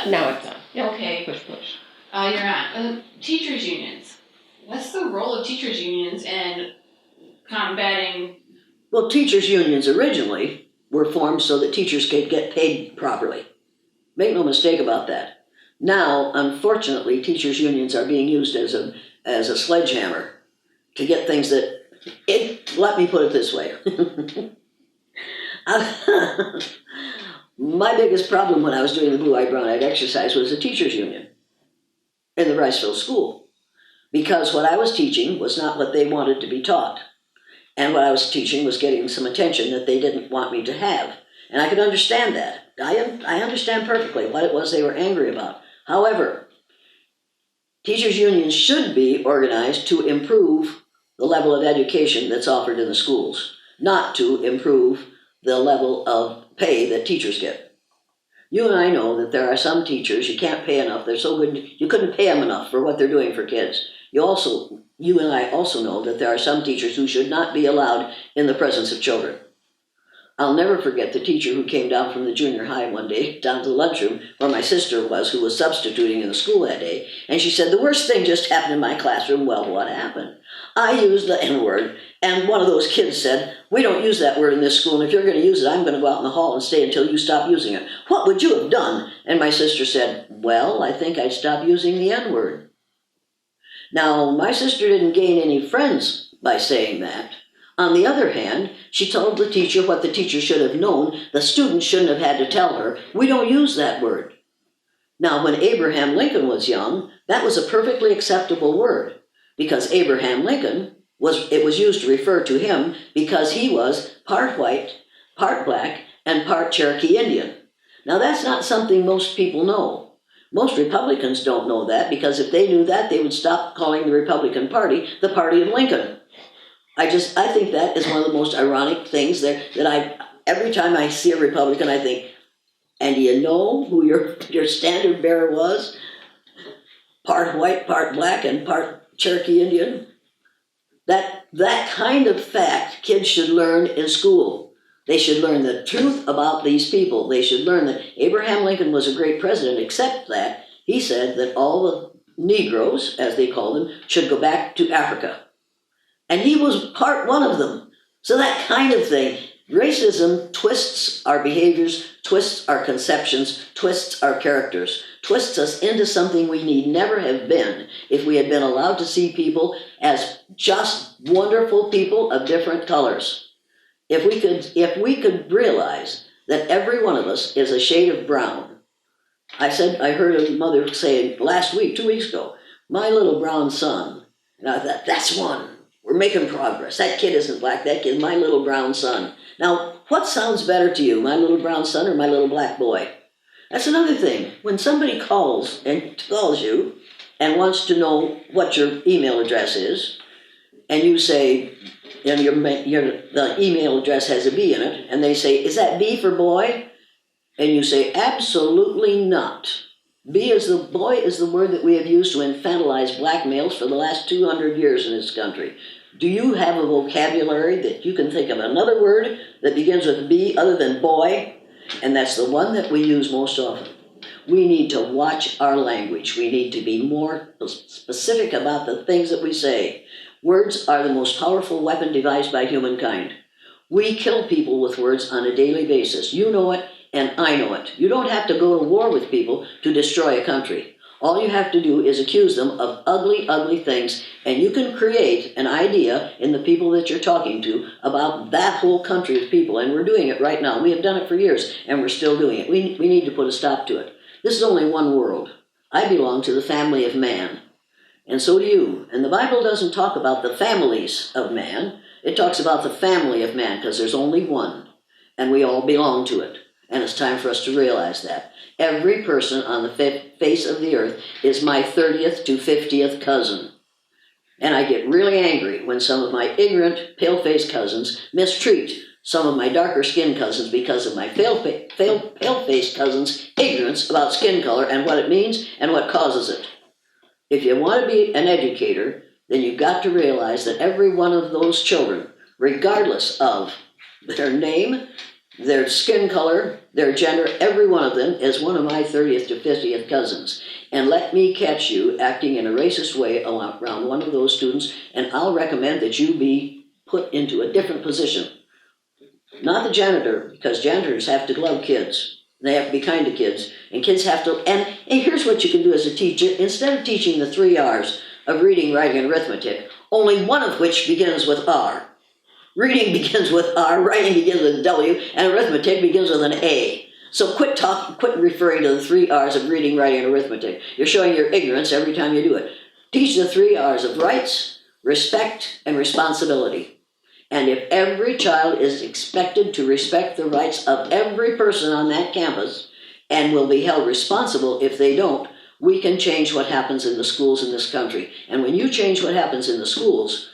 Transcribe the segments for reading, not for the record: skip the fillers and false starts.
Now it's on. Yep. Okay. Push. You're on. Teachers' unions. What's the role of teachers' unions in combating? Well, teachers' unions originally were formed so that teachers could get paid properly. Make no mistake about that. Now, unfortunately, teachers' unions are being used as a sledgehammer to get things that, let me put it this way. My biggest problem when I was doing the blue-eyed, brown-eyed exercise was the teachers' union in the Riceville school. Because what I was teaching was not what they wanted to be taught. And what I was teaching was getting some attention that they didn't want me to have. And I could understand that. I understand perfectly what it was they were angry about. However, teachers' unions should be organized to improve the level of education that's offered in the schools, not to improve the level of pay that teachers get. You and I know that there are some teachers you can't pay enough. They're so good, you couldn't pay them enough for what they're doing for kids. You and I also know that there are some teachers who should not be allowed in the presence of children. I'll never forget the teacher who came down from the junior high one day, down to the lunchroom, where my sister was, who was substituting in the school that day, and she said, "The worst thing just happened in my classroom." Well, what happened? I used the N-word, and one of those kids said, "We don't use that word in this school, and if you're going to use it, I'm going to go out in the hall and stay until you stop using it. What would you have done?" And my sister said, "Well, I think I'd stop using the N-word." Now, my sister didn't gain any friends by saying that. On the other hand, she told the teacher what the teacher should have known. The students shouldn't have had to tell her, "We don't use that word." Now, when Abraham Lincoln was young, that was a perfectly acceptable word, because Abraham Lincoln it was used to refer to him because he was part white, part black, and part Cherokee Indian. Now, that's not something most people know. Most Republicans don't know that, because if they knew that, they would stop calling the Republican Party the Party of Lincoln. I think that is one of the most ironic things that every time I see a Republican, I think, and do you know who your standard bearer was? Part white, part black, and part Cherokee Indian? That kind of fact kids should learn in school. They should learn the truth about these people. They should learn that Abraham Lincoln was a great president, except that he said that all the Negroes, as they called them, should go back to Africa. And he was part one of them. So that kind of thing. Racism twists our behaviors, twists our conceptions, twists our characters, twists us into something we need never have been if we had been allowed to see people as just wonderful people of different colors. If we could realize that every one of us is a shade of brown. I heard a mother say last week, 2 weeks ago, "My little brown son." And I thought, that's one. We're making progress. That kid isn't black. That kid, my little brown son. Now, what sounds better to you, my little brown son or my little black boy? That's another thing. When somebody calls you and wants to know what your email address is, and you say, and the email address has a B in it, and they say, "Is that B for boy?" And you say, "Absolutely not. Boy is the word that we have used to infantilize black males for the last 200 years in this country. Do you have a vocabulary that you can think of another word that begins with B other than boy?" And that's the one that we use most often. We need to watch our language. We need to be more specific about the things that we say. Words are the most powerful weapon devised by humankind. We kill people with words on a daily basis. You know it, and I know it. You don't have to go to war with people to destroy a country. All you have to do is accuse them of ugly, ugly things, and you can create an idea in the people that you're talking to about that whole country of people, and we're doing it right now. We have done it for years, and we're still doing it. We need to put a stop to it. This is only one world. I belong to the family of man, and so do you. And the Bible doesn't talk about the families of man. It talks about the family of man, because there's only one, and we all belong to it. And it's time for us to realize that. Every person on the face of the earth is my 30th to 50th cousin. And I get really angry when some of my ignorant, pale-faced cousins mistreat some of my darker-skinned cousins because of my pale-faced cousins' ignorance about skin color and what it means and what causes it. If you want to be an educator, then you've got to realize that every one of those children, regardless of their name, their skin color, their gender, every one of them is one of my 30th to 50th cousins. And let me catch you acting in a racist way around one of those students, and I'll recommend that you be put into a different position. Not the janitor, because janitors have to love kids. They have to be kind to kids, and kids have to, and here's what you can do as a teacher. Instead of teaching the 3 R's of reading, writing, and arithmetic, only one of which begins with R. Reading begins with R, writing begins with W, and arithmetic begins with an A. So quit referring to the 3 R's of reading, writing, and arithmetic. You're showing your ignorance every time you do it. Teach the 3 R's of rights, respect, and responsibility. And if every child is expected to respect the rights of every person on that campus and will be held responsible if they don't, we can change what happens in the schools in this country. And when you change what happens in the schools,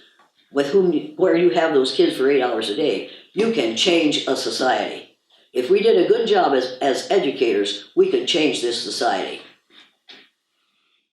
where you have those kids for 8 hours a day, you can change a society. If we did a good job as educators, we could change this society.